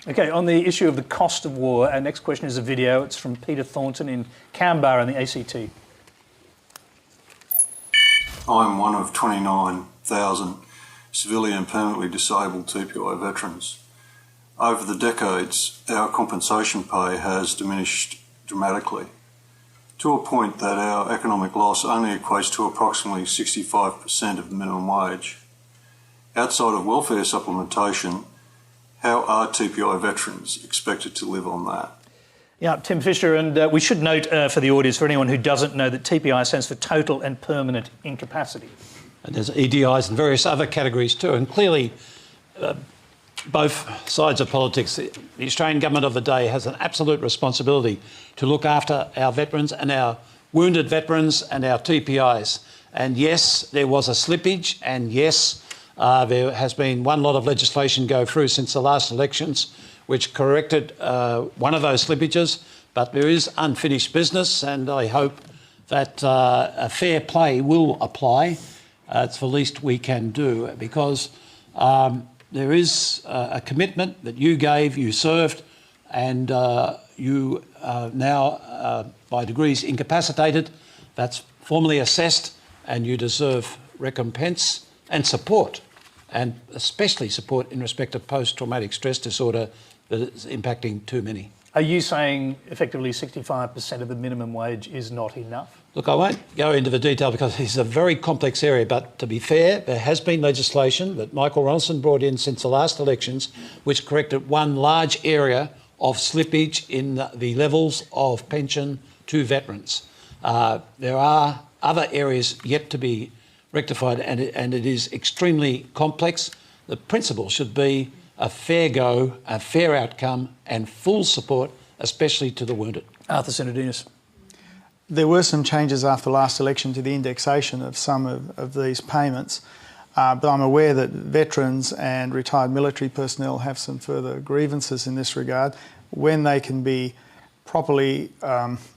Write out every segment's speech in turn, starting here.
Okay, on the issue of the cost of war, our next question is a video. It's from Peter Thornton in Canberra in the ACT. I'm one of 29,000 civilian permanently disabled TPI veterans. Over the decades, our compensation pay has diminished dramatically, to a point that our economic loss only equates to approximately 65% of the minimum wage. Outside of welfare supplementation, how are TPI veterans expected to live on that? Yeah, Tim Fisher, and we should note for the audience, for anyone who doesn't know, that TPI stands for Total and Permanent Incapacity. And there's EDIs and various other categories too, and clearly both sides of politics, the Australian government of the day has an absolute responsibility to look after our veterans and our wounded veterans and our TPIs. And yes, there was a slippage, and yes, there has been one lot of legislation go through since the last elections which corrected one of those slippages, but there is unfinished business, and I hope that a fair play will apply. It's the least we can do, because there is a commitment that you gave, you served, and you are now by degrees incapacitated. That's formally assessed, and you deserve recompense and support, and especially support in respect of post-traumatic stress disorder that is impacting too many. Are you saying effectively 65% of the minimum wage is not enough? Look, I won't go into the detail because it's a very complex area, but to be fair, there has been legislation that Michael Ronaldson brought in since the last elections which corrected one large area of slippage in the levels of pension to veterans. There are other areas yet to be rectified, and it is extremely complex. The principle should be a fair go, a fair outcome, and full support, especially to the wounded. Arthur Sinodinos. There were some changes after last election to the indexation of some of these payments, but I'm aware that veterans and retired military personnel have some further grievances in this regard. When they can be properly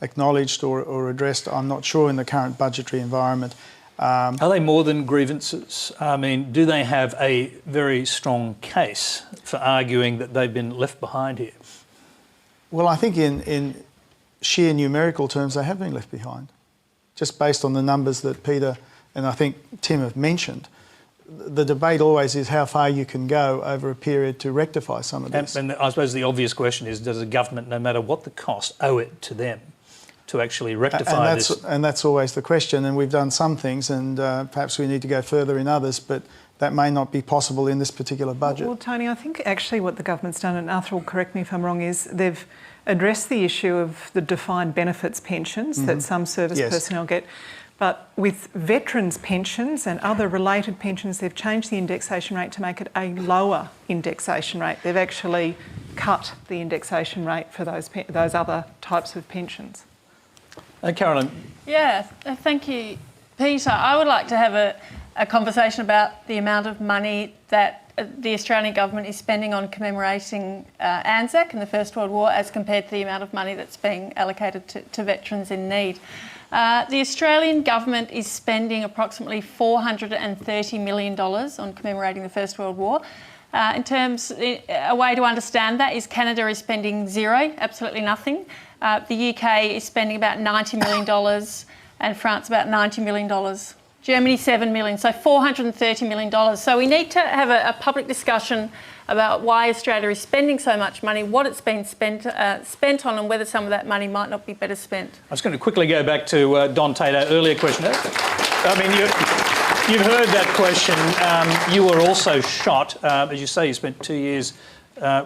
acknowledged or addressed, I'm not sure in the current budgetary environment. Are they more than grievances? I mean, do they have a very strong case for arguing that they've been left behind here? Well, I think in sheer numerical terms, they have been left behind, just based on the numbers that Peter and I think Tim have mentioned. The debate always is how far you can go over a period to rectify some of this. And I suppose the obvious question is, does the government, no matter what the cost, owe it to them to actually rectify this? And that's always the question, and we've done some things, and perhaps we need to go further in others, but that may not be possible in this particular budget. Well, Tony, I think actually what the government's done, and Arthur will correct me if I'm wrong, is they've addressed the issue of the defined benefits pensions that some service personnel get. But with veterans' pensions and other related pensions, they've changed the indexation rate to make it a lower indexation rate. They've actually cut the indexation rate for those other types of pensions. Carolyn. Yeah, thank you, Peter. I would like to have a conversation about the amount of money that the Australian government is spending on commemorating Anzac and the First World War as compared to the amount of money that's being allocated to veterans in need. The Australian government is spending approximately $430 million on commemorating the First World War. A way to understand that is Canada is spending zero, absolutely nothing. The UK is spending about $90 million and France about $90 million. Germany, $7 million, so $430 million. So we need to have a public discussion about why Australia is spending so much money, what it's been spent on, and whether some of that money might not be better spent. I was going to quickly go back to Don Tate, our earlier question. I mean, you've heard that question. You were also shot. As you say, you spent 2 years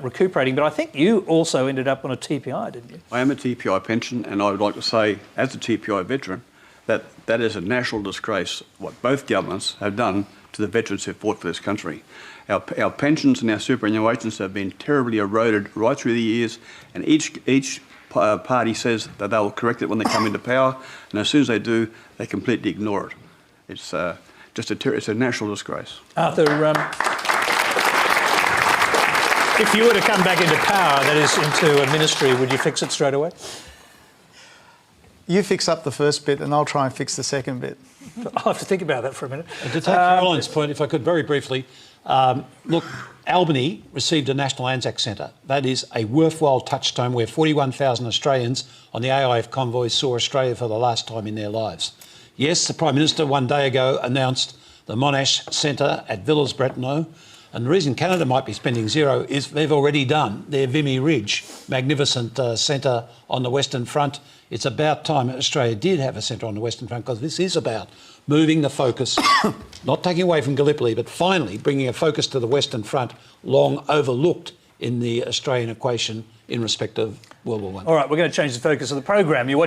recuperating, but I think you also ended up on a TPI, didn't you? I am a TPI pension, and I would like to say, as a TPI veteran, that is a national disgrace what both governments have done to the veterans who fought for this country. Our pensions and our superannuations have been terribly eroded right through the years, and each party says that they'll correct it when they come into power, and as soon as they do, they completely ignore it. It's it's a national disgrace. Arthur, if you were to come back into power, that is into a ministry, would you fix it straight away? You fix up the first bit and I'll try and fix the second bit. I'll have to think about that for a minute. And to take Caroline's point, if I could very briefly, Look, Albany received a National Anzac Centre. That is a worthwhile touchstone where 41,000 Australians on the AIF convoys saw Australia for the last time in their lives. Yes, the Prime Minister one day ago announced the Monash Centre at Villers-Bretonneux, and the reason Canada might be spending zero is they've already done their Vimy Ridge, magnificent centre on the Western Front. It's about time Australia did have a centre on the Western Front, because this is about moving the focus, not taking away from Gallipoli, but finally bringing a focus to the Western Front, long overlooked in the Australian equation in respect of World War I. All right, we're going to change the focus of the program. You're watching